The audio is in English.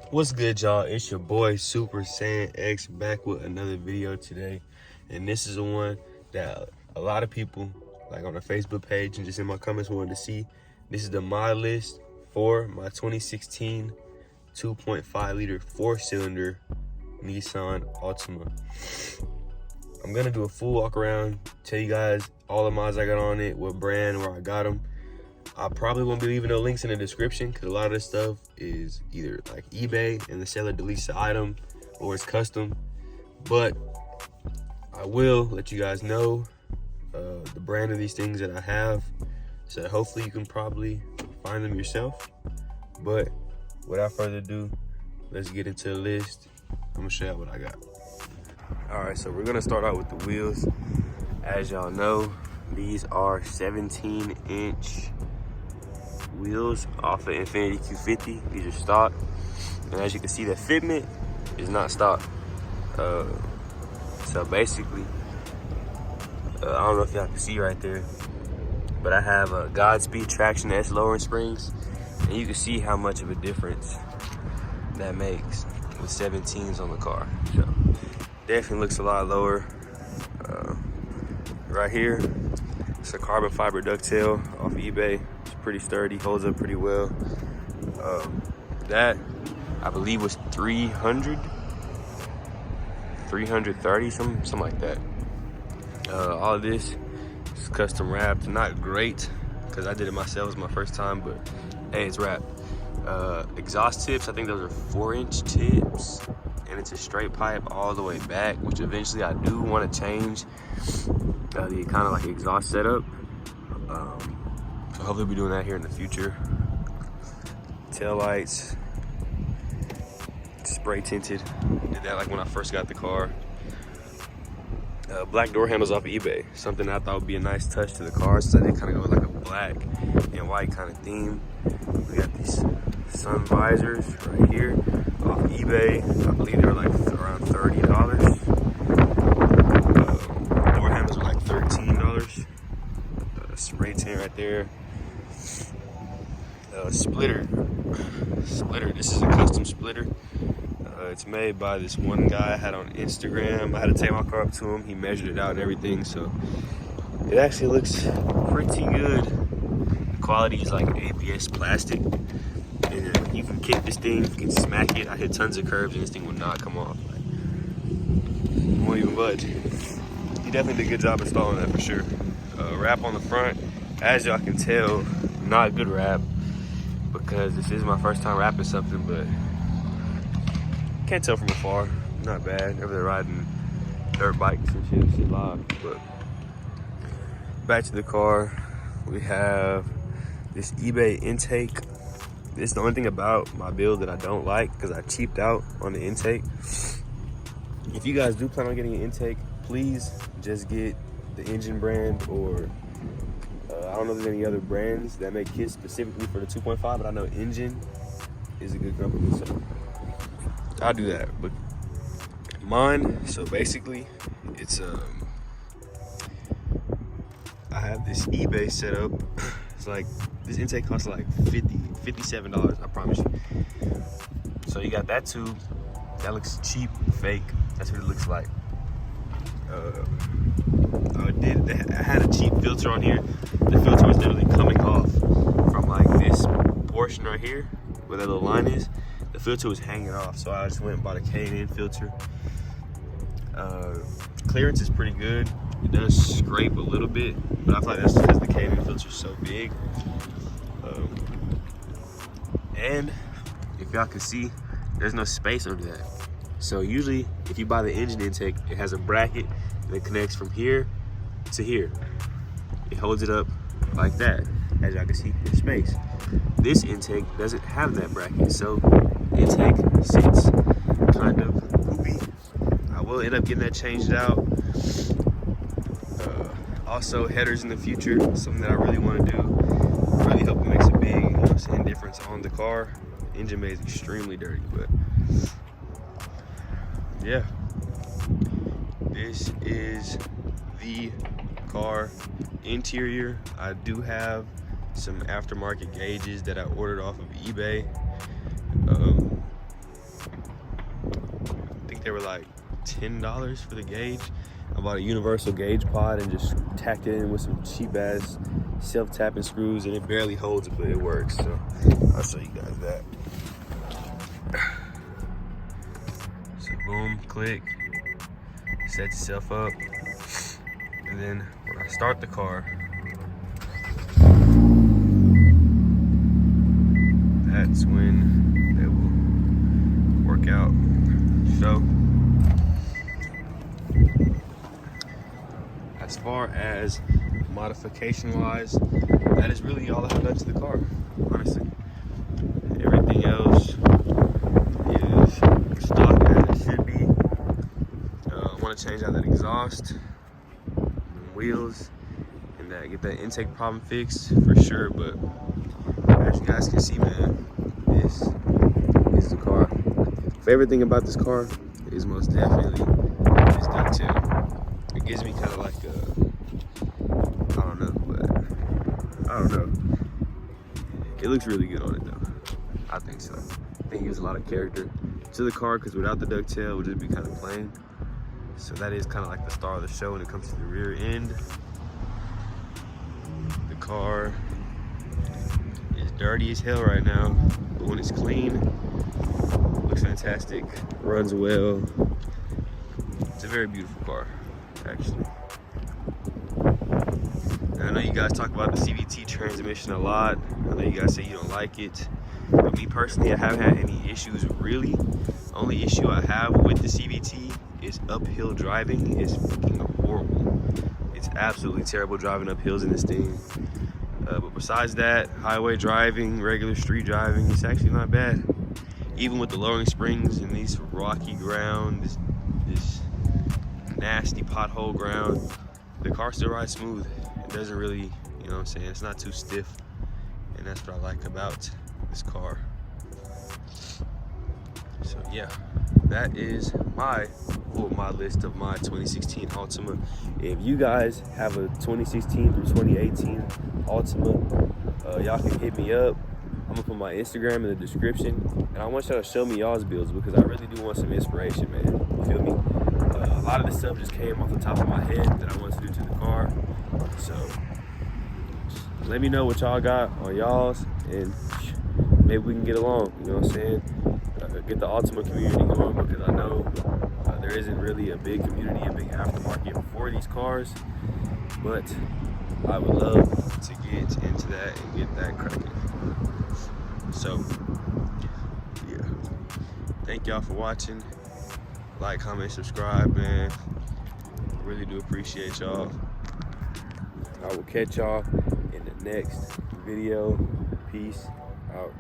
What's good, y'all? It's your boy Super Saiyan X back with another video today, and this is the one that a lot of people, like on the Facebook page and just in my comments, wanted to see. This is the mod list for my 2016 2.5 liter 4-cylinder Nissan Altima. I'm gonna do a full walk around, tell you guys all the mods I got on it, what brand, where I got them. I probably won't be leaving no links in the description because a lot of this stuff is either like eBay and the seller deletes the item or it's custom. But I will let you guys know the brand of these things that I have, so that hopefully you can probably find them yourself. But without further ado, let's get into the list. I'm gonna show you what I got. All right, so we're gonna start out with the wheels. As y'all know, these are 17-inch wheels off the Infiniti Q50. These are stock, and as you can see, the fitment is not stock. So basically, I don't know if y'all can see right there, but I have a Godspeed traction S lowering springs, and you can see how much of a difference that makes with 17s on the car. So definitely looks a lot lower. Right here, it's a carbon fiber ducktail off eBay. It's pretty sturdy, holds up pretty well. That I believe was 330, something like that. All of this is custom wrapped. Not great because I did it myself. It's my first time, but hey, it's wrapped. Exhaust tips, I think those are 4-inch tips, and it's a straight pipe all the way back, which eventually I do want to change the kind of like exhaust setup. So hopefully we'll be doing that here in the future. Tail lights, spray tinted. Did that like when I first got the car. Black door handles off of eBay. Something I thought would be a nice touch to the car, so they kind of go with like a black and white kind of theme. We got these sun visors right here off eBay. I believe they were like around $30. Door handles are like $13. Spray tint right there. Splitter. This is a custom splitter. It's made by this one guy I had on Instagram. I had to take my car up to him. He measured it out and everything, so it actually looks pretty good. The quality is like ABS plastic, and you can kick this thing, you can smack it. I hit tons of curves and this thing would not come off. Like, it won't even budge. He definitely did a good job installing that for sure. Wrap on the front, as y'all can tell, not good wrap because this is my first time wrapping something, but can't tell from afar. Not bad. Ever riding dirt bikes and shit live. But back to the car, we have this eBay intake. This is the only thing about my build that I don't like because I cheaped out on the intake. If you guys do plan on getting an intake, please just get the engine brand, or I don't know if there's any other brands that make kits specifically for the 2.5, but I know Engine is a good company, so I'll do that. But mine, so basically, it's I have this eBay set up. It's like this intake costs like $57, I promise you. So you got that tube. That looks cheap, fake. That's what it looks like. I had a cheap filter on here. The filter was literally coming off from like this portion right here where that little line is. The filter was hanging off, so I just went and bought a K&N filter. Clearance is pretty good. It does scrape a little bit, but I feel like that's because the K&N filter is so big. And if y'all can see, there's no space under that. So usually, if you buy the engine intake, it has a bracket that connects from here to here. It holds it up like that. As y'all can see, there's space. This intake doesn't have that bracket, so the intake sits kind of poopy. I will end up getting that changed out. Also, headers in the future, something that I really want to do. Really hope it makes a big, difference on the car. The engine bay is extremely dirty, but yeah, this is the car interior. I do have some aftermarket gauges that I ordered off of eBay. were like $10 for the gauge. I bought a universal gauge pod and just tacked it in with some cheap ass self-tapping screws, and it barely holds it, but it works. So I'll show you guys that. So boom, click, set yourself up, and then when I start the car, that's when it will work out. So as far as modification wise, that is really all I have done to the car, honestly. Everything else is stock as it should be. I want to change out that exhaust, and wheels, and get that intake problem fixed for sure. But as you guys can see, man, this is the car. Favorite thing about this car is most definitely this ducktail. It gives me kind of like a, I don't know. It looks really good on it though. I think so. I think it gives a lot of character to the car, because without the ducktail it would just be kind of plain. So that is kind of like the star of the show when it comes to the rear end. The car is dirty as hell right now, but when it's clean, it looks fantastic, runs well. It's a very beautiful car, actually. And I know you guys talk about the CVT transmission a lot. I know you guys say you don't like it. But me personally, I haven't had any issues really. Only issue I have with the CVT is uphill driving. It's freaking horrible. It's absolutely terrible driving up hills in this thing. But besides that, highway driving, regular street driving, it's actually not bad. Even with the lowering springs and these rocky ground, this nasty pothole ground, the car still rides smooth. It doesn't really, you know what I'm saying, it's not too stiff. And that's what I like about this car. So yeah, that is my list of my 2016 Altima. If you guys have a 2016 through 2018 Altima, y'all can hit me up. I'm gonna put my Instagram in the description, and I want y'all to show me y'all's builds, because I really do want some inspiration, man. You feel me? A lot of this stuff just came off the top of my head that I wanted to do to the car. So let me know what y'all got on y'all's, and maybe we can get along, you know what I'm saying? Get the Altima community going, because I know there isn't really a big community, a big aftermarket for these cars, but I would love to get into that and get that cracking. So yeah, thank y'all for watching. Like, comment, subscribe, man. Really do appreciate y'all. I will catch y'all in the next video. Peace out.